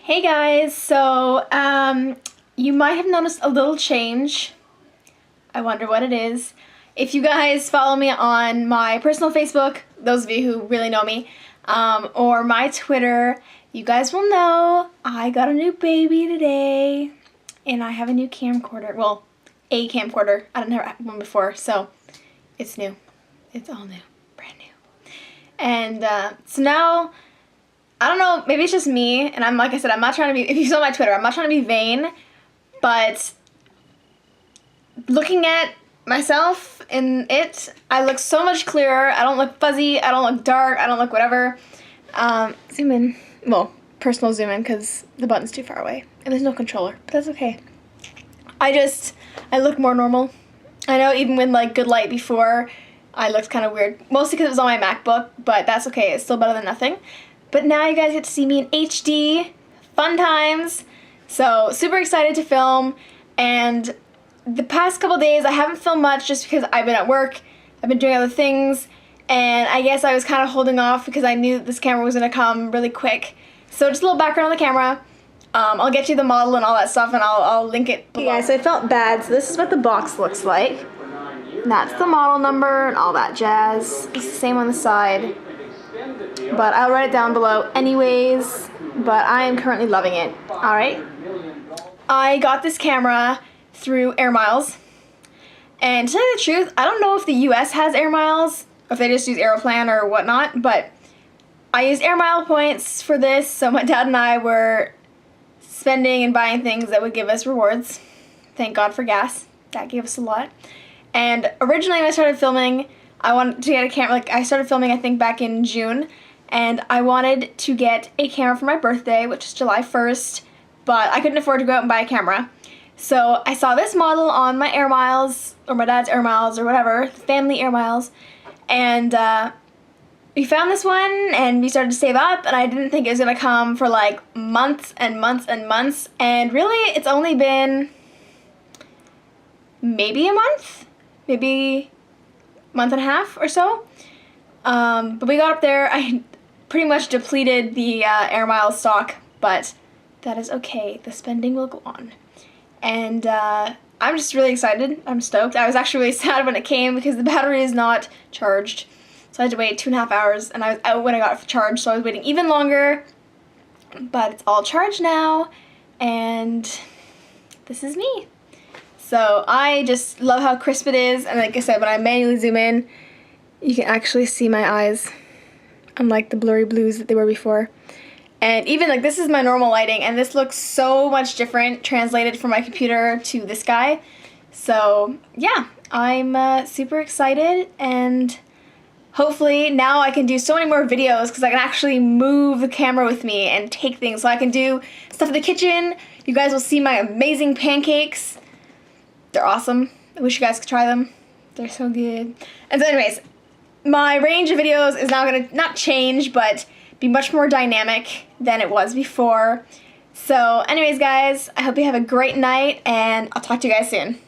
Hey guys, so you might have noticed a little change. I wonder what it is. If you guys follow me on my personal Facebook, those of you who really know me, or my Twitter, you guys will know I got a new baby today, and I have a new camcorder. Well, a camcorder. I didn't have one before, so it's new. It's all new, brand new. And so now, I don't know, maybe it's just me, and like I said, I'm not trying to be, if you saw my Twitter, I'm not trying to be vain, but looking at myself in it, I look so much clearer. I don't look fuzzy, I don't look dark, I don't look whatever. Zoom in. Well, personal zoom in, because the button's too far away, and there's no controller, but that's okay. I look more normal. I know even with like good light before, I looked kind of weird, mostly because it was on my MacBook, but that's okay, it's still better than nothing. But now you guys get to see me in HD, fun times, so super excited to film. And the past couple days I haven't filmed much just because I've been at work, I've been doing other things, and I guess I was kind of holding off because I knew that this camera was going to come really quick. So just a little background on the camera. I'll get you the model and all that stuff, and I'll link it below. Okay guys, so I felt bad, so this is what the box looks like. That's the model number and all that jazz. It's the same on the side. But I'll write it down below anyways, but I am currently loving it. Alright. I got this camera through Air Miles, and to tell you the truth, I don't know if the US has Air Miles, or if they just use Aeroplan or whatnot, but I used Air Mile points for this, so my dad and I were spending and buying things that would give us rewards. Thank God for gas. That gave us a lot. And originally when I started filming, I wanted to get a camera, I started filming I think back in June, and I wanted to get a camera for my birthday, which is July 1st, but I couldn't afford to go out and buy a camera. So I saw this model on my Air Miles, or my dad's Air Miles, or whatever, family Air Miles, and we found this one, and we started to save up, and I didn't think it was going to come for like months and months and months, and really it's only been maybe a month, maybe month and a half or so, but we got up there. I pretty much depleted the Air Miles stock, but that is okay, the spending will go on, and I'm just really excited. I'm stoked. I was actually really sad when it came because the battery is not charged, so I had to wait 2.5 hours, and I was out when I got it charged, so I was waiting even longer, but it's all charged now, and this is me. So I just love how crisp it is, and like I said, when I manually zoom in, you can actually see my eyes, unlike the blurry blues that they were before. And even like this is my normal lighting, and this looks so much different translated from my computer to this guy. So yeah, I'm super excited, and hopefully now I can do so many more videos because I can actually move the camera with me and take things. So I can do stuff in the kitchen. You guys will see my amazing pancakes. They're awesome. I wish you guys could try them. They're so good. And so anyways, my range of videos is now going to not change, but be much more dynamic than it was before. So anyways guys, I hope you have a great night, and I'll talk to you guys soon.